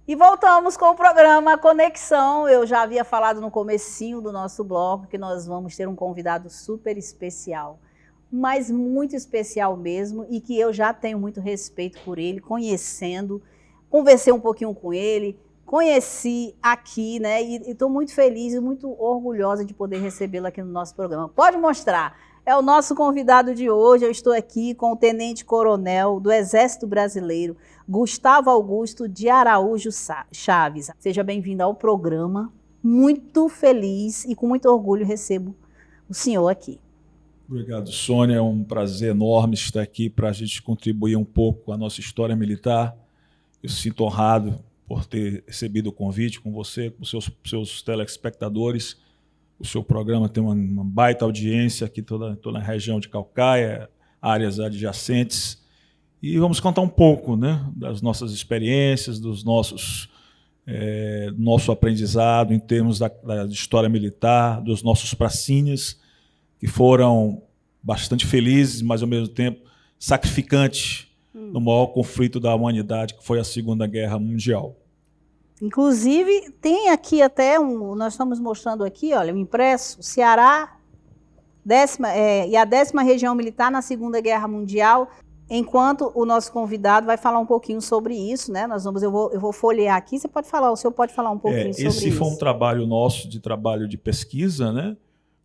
E voltamos com o programa Conexão. Eu já havia falado no comecinho do nosso bloco que nós vamos ter um convidado super especial, mas muito especial mesmo, e que eu já tenho muito respeito por ele, conhecendo, conversei um pouquinho com ele, conheci aqui, né? E estou muito feliz e muito orgulhosa de poder recebê-lo aqui no nosso programa. Pode mostrar. É o nosso convidado de hoje. Eu estou aqui com o Tenente-Coronel do Exército Brasileiro, Gustavo Augusto de Araújo Chaves. Seja bem-vindo ao programa. Muito feliz e com muito orgulho recebo o senhor aqui. Obrigado, Sônia. É um prazer enorme estar aqui para a gente contribuir um pouco com a nossa história militar. Eu sinto honrado por ter recebido o convite com você, com seus telespectadores. O seu programa tem uma baita audiência aqui toda na região de Caucaia, áreas adjacentes. E vamos contar um pouco, né, das nossas experiências, nosso aprendizado em termos da história militar, dos nossos pracinhas, que foram bastante felizes, mas, ao mesmo tempo, sacrificantes no maior conflito da humanidade, que foi a Segunda Guerra Mundial. Inclusive, tem aqui até nós estamos mostrando aqui, olha, um impresso, Ceará, e a 10ª Região Militar na Segunda Guerra Mundial, enquanto o nosso convidado vai falar um pouquinho sobre isso, né? Eu vou folhear aqui, o senhor pode falar um pouquinho sobre isso. Esse foi um trabalho nosso, trabalho de pesquisa, né?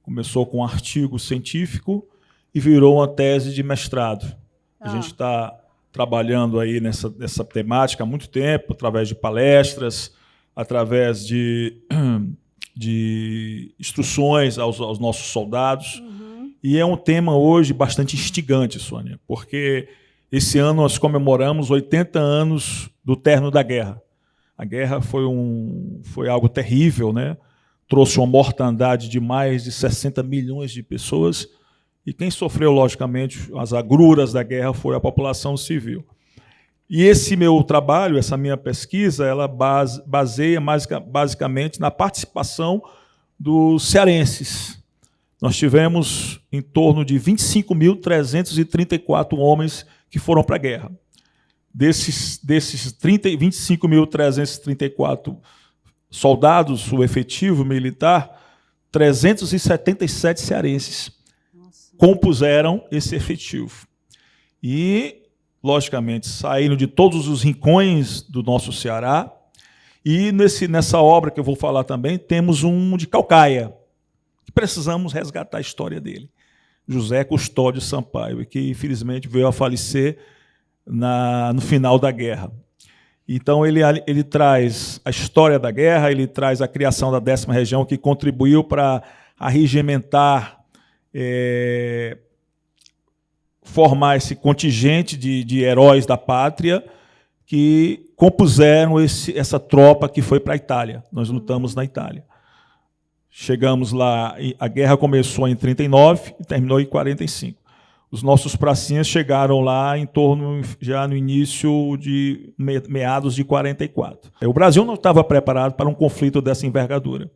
Começou com um artigo científico e virou uma tese de mestrado. A gente está trabalhando aí nessa temática há muito tempo, através de palestras, através de instruções aos nossos soldados. E é um tema hoje bastante instigante, Sônia, porque esse ano nós comemoramos 80 anos do término da guerra. A guerra foi algo terrível, né? Trouxe uma mortandade de mais de 60 milhões de pessoas, e quem sofreu, logicamente, as agruras da guerra foi a população civil. E esse meu trabalho, essa minha pesquisa, ela baseia basicamente na participação dos cearenses. Nós tivemos em torno de 25.334 homens que foram para a guerra. Desses 25.334 soldados, o efetivo militar, 377 cearenses compuseram esse efetivo. E, logicamente, saíram de todos os rincões do nosso Ceará. E nessa obra que eu vou falar também, temos um de Caucaia, que precisamos resgatar a história dele. José Custódio Sampaio, que infelizmente veio a falecer no final da guerra. Então, ele traz a história da guerra, ele traz a criação da 10ª Região, que contribuiu para arregimentar, formar esse contingente de heróis da pátria que compuseram essa tropa que foi para a Itália. Nós lutamos na Itália. Chegamos lá, a guerra começou em 1939 e terminou em 1945. Os nossos pracinhas chegaram lá já no início de meados de 1944. O Brasil não estava preparado para um conflito dessa envergadura.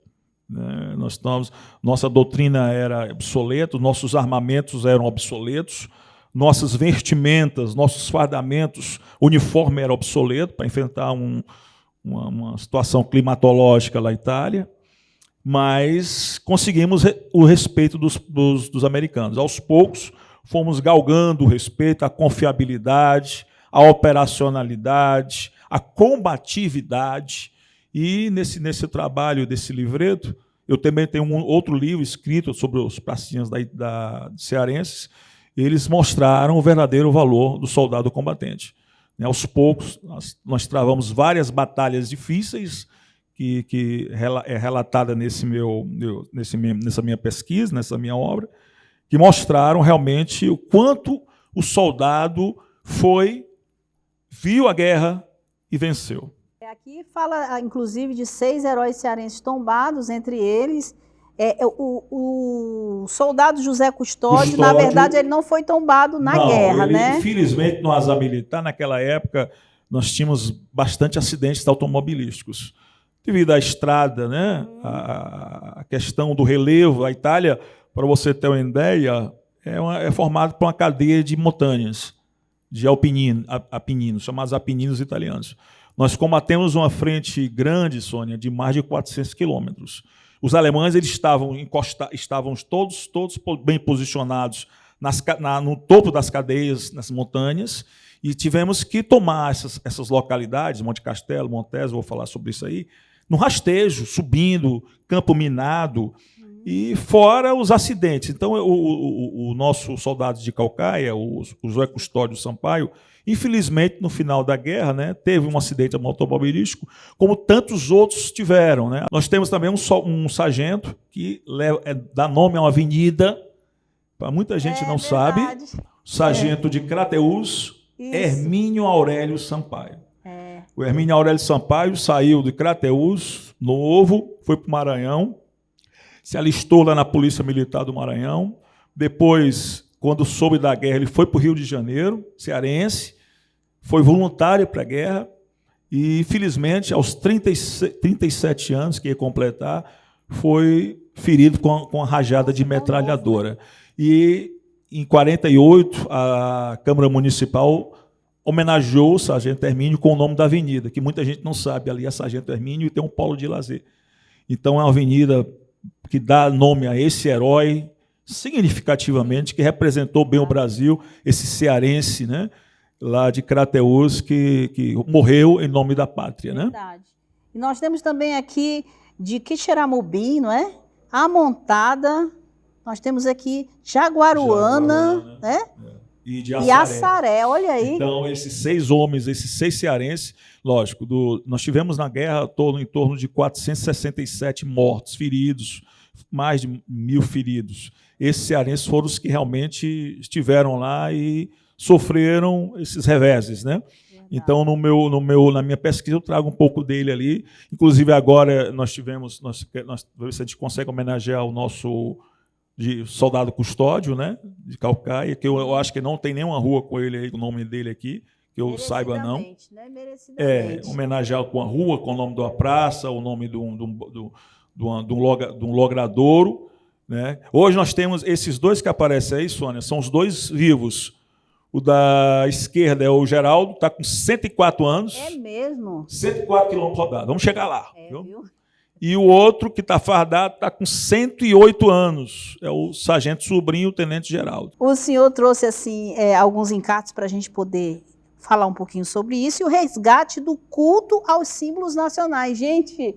Nossa doutrina era obsoleta, nossos armamentos eram obsoletos, nossas vestimentas, nossos fardamentos, uniforme era obsoleto para enfrentar uma situação climatológica lá na Itália, mas conseguimos o respeito dos americanos. Aos poucos, fomos galgando o respeito, a confiabilidade, a operacionalidade, a combatividade. E nesse trabalho desse livreto, eu também tenho um outro livro escrito sobre os pracinhas cearenses. Eles mostraram o verdadeiro valor do soldado combatente. Aos poucos, nós travamos várias batalhas difíceis, que é relatada nessa minha pesquisa, nessa minha obra, que mostraram realmente o quanto o soldado viu a guerra e venceu. Aqui fala, inclusive, de 6 heróis cearenses tombados, entre eles o soldado José Custódio. Na verdade, ele não foi tombado na guerra, né? Infelizmente, no Asa Militar, naquela época, nós tínhamos bastante acidentes automobilísticos. Devido à estrada, né? A questão do relevo, a Itália, para você ter uma ideia, é formada por uma cadeia de montanhas, de apeninos, chamados apeninos italianos. Nós combatemos uma frente grande, Sônia, de mais de 400 quilômetros. Os alemães eles estavam todos bem posicionados no topo das cadeias, nas montanhas, e tivemos que tomar essas localidades, Monte Castelo, Montese, vou falar sobre isso aí, no rastejo, subindo, campo minado, e fora os acidentes. Então, o nosso soldado de Caucaia, o José Custódio Sampaio, infelizmente, no final da guerra, né, teve um acidente automobilístico, como tantos outros tiveram. Né? Nós temos também um sargento que dá nome a uma avenida, para muita gente não sabe, sargento de Crateús, Hermínio Aurélio Sampaio. O Hermínio Aurélio Sampaio saiu de Crateús, novo, foi para o Maranhão, se alistou lá na Polícia Militar do Maranhão. Depois, quando soube da guerra, ele foi para o Rio de Janeiro, cearense, foi voluntário para a guerra e, infelizmente, aos 37 anos, que ia completar, foi ferido com a rajada de metralhadora. E, em 48, a Câmara Municipal homenageou o Sargento Hermínio com o nome da avenida, que muita gente não sabe, ali é Sargento Hermínio e tem um polo de lazer. Então, é uma avenida que dá nome a esse herói, significativamente, que representou bem o Brasil, esse cearense, né, lá de Crateús, que morreu em nome da pátria. Verdade. Né? E nós temos também aqui de Quixeramobim, não é? A Montada, nós temos aqui Jaguaruana, né? E de Açaré, olha aí. Então, esses 6 homens, esses 6 cearenses, lógico, nós tivemos na guerra em torno de 467 mortos, feridos, mais de 1.000 feridos. Esses cearenses foram os que realmente estiveram lá e sofreram esses reveses, né? Verdade. Então, na minha pesquisa, eu trago um pouco dele ali. Inclusive, agora nós vamos ver se a gente consegue homenagear o nosso soldado Custódio, né, de Caucaia, que eu acho que não tem nenhuma rua com ele aí, com o nome dele aqui, que eu saiba não. Né? Homenagear com a rua, com o nome de uma praça, o nome de um logradouro. Né? Hoje nós temos esses 2 que aparecem aí, Sônia, são os 2 vivos. O da esquerda é o Geraldo, está com 104 anos. É mesmo? 104 quilômetros rodados. Vamos chegar lá. Viu? E o outro, que está fardado, está com 108 anos. É o sargento sobrinho, o tenente Geraldo. O senhor trouxe assim, alguns encartes para a gente poder falar um pouquinho sobre isso. E o resgate do culto aos símbolos nacionais. Gente,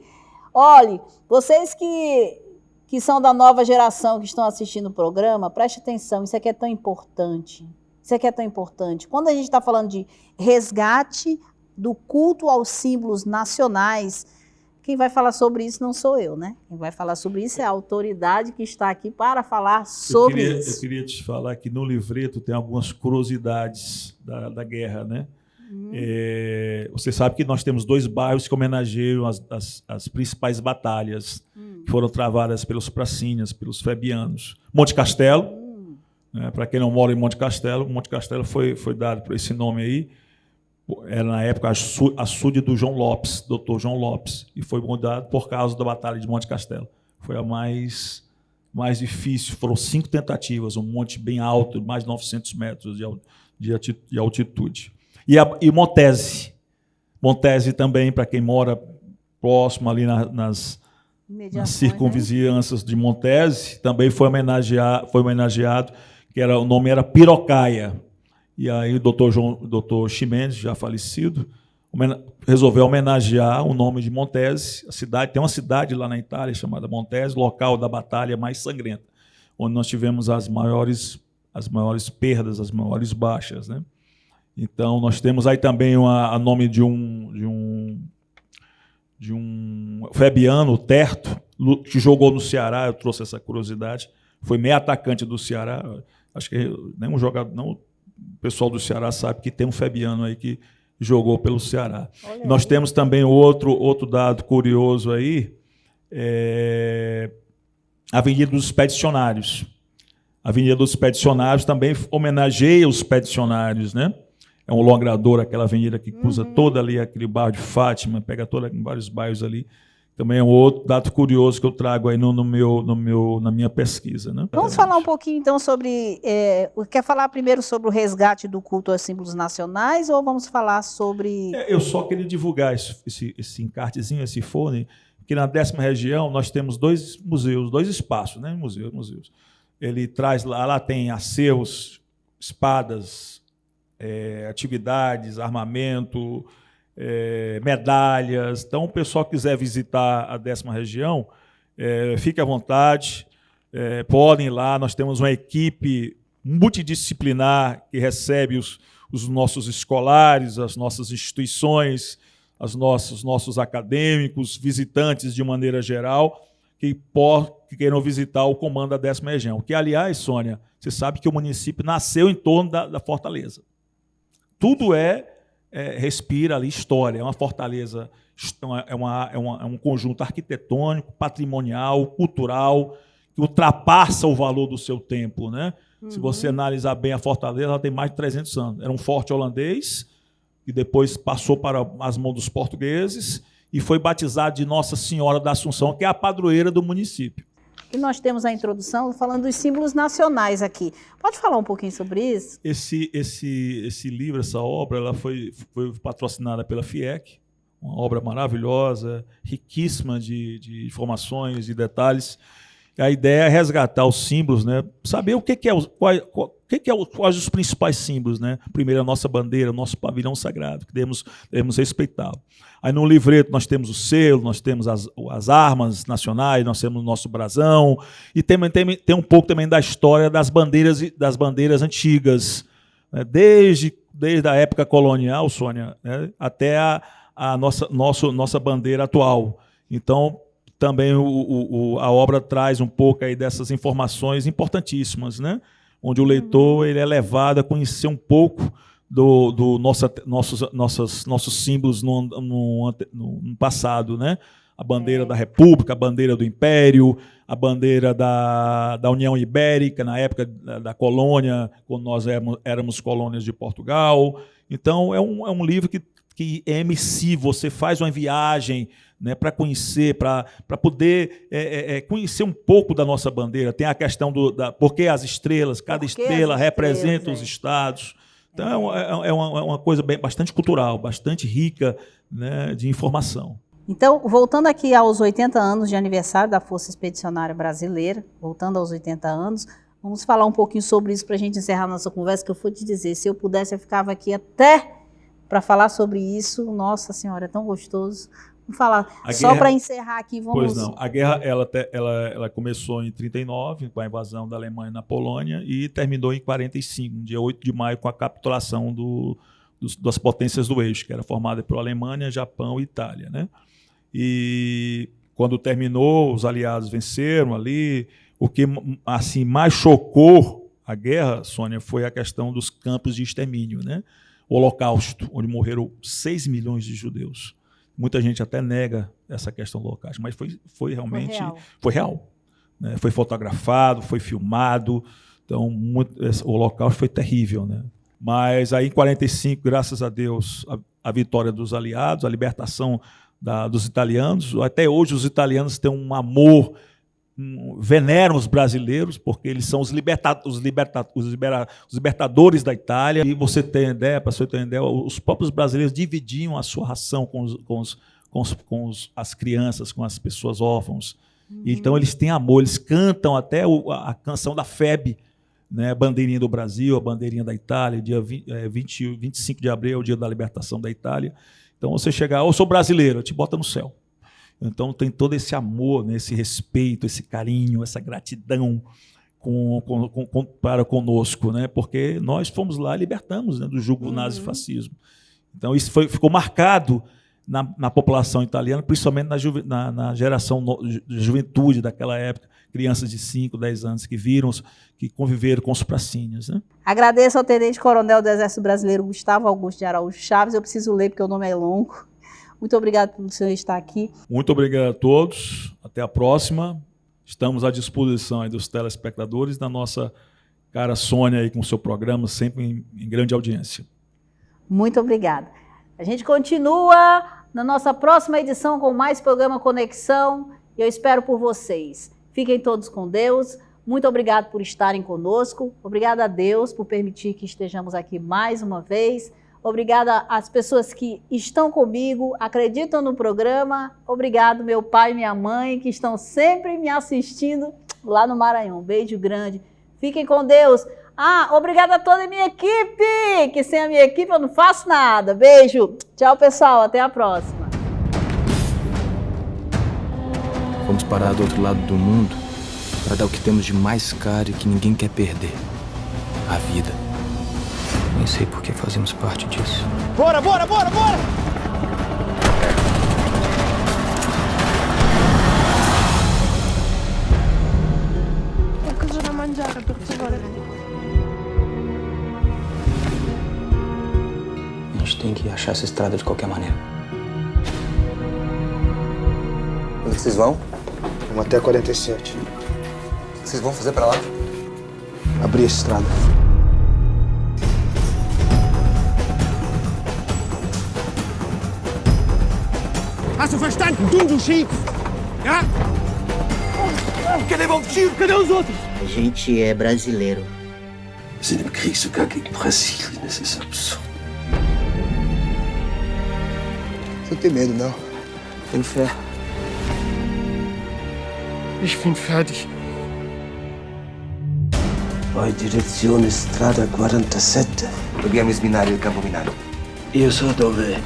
olhe, vocês que são da nova geração, que estão assistindo o programa, preste atenção, isso aqui é tão importante. Isso aqui é tão importante. Quando a gente está falando de resgate do culto aos símbolos nacionais, quem vai falar sobre isso não sou eu, né? Quem vai falar sobre isso é a autoridade que está aqui para falar sobre isso. Eu queria te falar que no livreto tem algumas curiosidades da guerra, né? Você sabe que nós temos 2 bairros que homenageiam as principais batalhas que foram travadas pelos pracinhas, pelos febianos. Monte Castelo, né? Para quem não mora em Monte Castelo foi dado por esse nome aí. Era, na época, açude do João Lopes, doutor João Lopes, e foi mudado por causa da Batalha de Monte Castelo. Foi a mais difícil, foram 5 tentativas, um monte bem alto, mais de 900 metros de altitude. E Montese. Montese também, para quem mora próximo ali nas circunvizinhanças, né, de Montese, também foi homenageado, o nome era Pirocaia. E aí o doutor Ximenes, já falecido, resolveu homenagear o nome de Montese. Tem uma cidade lá na Itália chamada Montese, local da batalha mais sangrenta, onde nós tivemos as maiores perdas, as maiores baixas. Né? Então, nós temos aí também a nome de um febiano, o Terto, que jogou no Ceará. Eu trouxe essa curiosidade. Foi meio atacante do Ceará. Acho que nenhum jogador... o pessoal do Ceará sabe que tem um febiano aí que jogou pelo Ceará. Nós temos também outro dado curioso aí, a Avenida dos Expedicionários. A Avenida dos Expedicionários também homenageia os expedicionários, né? É um logrador, aquela avenida que cruza toda ali, aquele bairro de Fátima, pega vários bairros ali, Também é um outro dado curioso que eu trago aí na minha pesquisa, né? Vamos falar um pouquinho, então, sobre... quer falar primeiro sobre o resgate do culto aos símbolos nacionais ou vamos falar sobre... Eu só queria divulgar esse encartezinho, esse fone, que na 10ª região nós temos 2 museus, 2 espaços, né? Museus. Ele traz lá tem acervos, espadas, atividades, armamento, medalhas. Então, o pessoal que quiser visitar a 10ª região, fique à vontade, podem ir lá. Nós temos uma equipe multidisciplinar que recebe os nossos escolares, as nossas instituições, os nossos acadêmicos, visitantes de maneira geral, que queiram visitar o comando da 10ª região. Que, aliás, Sônia, você sabe que o município nasceu em torno da fortaleza. Tudo respira ali história, é uma fortaleza, é um conjunto arquitetônico, patrimonial, cultural, que ultrapassa o valor do seu tempo, né? Se você analisar bem a fortaleza, ela tem mais de 300 anos. Era um forte holandês, que depois passou para as mãos dos portugueses e foi batizado de Nossa Senhora da Assunção, que é a padroeira do município. E nós temos a introdução falando dos símbolos nacionais aqui. Pode falar um pouquinho sobre isso? Esse livro, essa obra, ela foi patrocinada pela FIEC, uma obra maravilhosa, riquíssima de informações e detalhes. A ideia é resgatar os símbolos, né? Saber quais os principais símbolos, né? Primeiro, a nossa bandeira, o nosso pavilhão sagrado, que devemos respeitar. Aí no livreto nós temos o selo, nós temos as armas nacionais, nós temos o nosso brasão, e tem um pouco também da história das bandeiras antigas, né? Desde a época colonial, Sônia, né? Até a nossa bandeira atual. Então, também a obra traz um pouco aí dessas informações importantíssimas, né? Onde o leitor ele é levado a conhecer um pouco nossos símbolos no passado, né? A bandeira da República, a bandeira do Império, a bandeira da União Ibérica, na época da colônia, quando nós éramos colônias de Portugal. Então, é um livro que é emissivo, você faz uma viagem, né, para conhecer, para poder conhecer um pouco da nossa bandeira. Tem a questão por que as estrelas, cada estrela representa os estados. Então, é uma coisa bastante cultural, bastante rica, né, de informação. Então, voltando aqui aos 80 anos de aniversário da Força Expedicionária Brasileira, voltando aos 80 anos, vamos falar um pouquinho sobre isso para a gente encerrar a nossa conversa, que eu vou te dizer, se eu pudesse, eu ficava aqui até para falar sobre isso. Nossa Senhora, é tão gostoso. Vamos falar, só para encerrar aqui, vamos... Pois não, a guerra ela começou em 1939, com a invasão da Alemanha na Polônia, e terminou em 1945, dia 8 de maio, com a capitulação das potências do eixo, que era formada por Alemanha, Japão e Itália, né? E quando terminou, os aliados venceram ali. O que assim, mais chocou a guerra, Sônia, foi a questão dos campos de extermínio, né? O Holocausto, onde morreram 6 milhões de judeus. Muita gente até nega essa questão do Holocausto, mas foi realmente foi real, né? Foi fotografado, foi filmado. Então, o Holocausto foi terrível, né? Mas aí em 1945, graças a Deus, a vitória dos aliados, a libertação dos italianos. Até hoje os italianos têm um amor, veneram os brasileiros, porque eles são os libertadores da Itália. E você tem ideia, para você ter ideia, os próprios brasileiros dividiam a sua ração com as crianças, com as pessoas órfãos. Então eles têm amor, eles cantam até a canção da FEB, né? A bandeirinha do Brasil, a bandeirinha da Itália, dia 25 de abril é o dia da libertação da Itália. Então você chegar, eu sou brasileiro, eu te bota no céu. Então tem todo esse amor, né, esse respeito, esse carinho, essa gratidão para conosco, né, porque nós fomos lá e libertamos, né, do jugo nazifascismo. Então isso ficou marcado na população italiana, principalmente na geração de juventude daquela época, crianças de 5, 10 anos que conviveram com os pracinhas, né? Agradeço ao Tenente-Coronel do Exército Brasileiro, Gustavo Augusto de Araújo Chaves. Eu preciso ler porque o nome é longo. Muito obrigado por senhor estar aqui. Muito obrigado a todos. Até a próxima. Estamos à disposição aí dos telespectadores, da nossa cara Sônia aí com o seu programa, sempre em grande audiência. Muito obrigada. A gente continua na nossa próxima edição com mais programa Conexão. Eu espero por vocês. Fiquem todos com Deus. Muito obrigado por estarem conosco. Obrigada a Deus por permitir que estejamos aqui mais uma vez. Obrigada às pessoas que estão comigo, acreditam no programa. Obrigado, meu pai e minha mãe, que estão sempre me assistindo lá no Maranhão. Beijo grande. Fiquem com Deus. Obrigada a toda a minha equipe, que sem a minha equipe eu não faço nada. Beijo. Tchau, pessoal. Até a próxima. Vamos parar do outro lado do mundo para dar o que temos de mais caro e que ninguém quer perder. A vida. Nem sei por que fazemos parte disso. Bora, bora, bora, bora! Cosa da mangiare per favore? A gente tem que achar essa estrada de qualquer maneira. Onde vocês vão? Vamos até 47. O que vocês vão fazer pra lá? Abrir a estrada. Hast du verstanden? Du schiebst! Ja? Cadê meu tio? Cadê os outros? A gente é brasileiro. Wir sind im Krieg sogar gegen Brasilien. Das ist absurd. Você não tem medo, não? Tenho fé. Ich bin fertig. Vai direzione strada 47. Dobbiamo sminare il campo minato. Io so dove.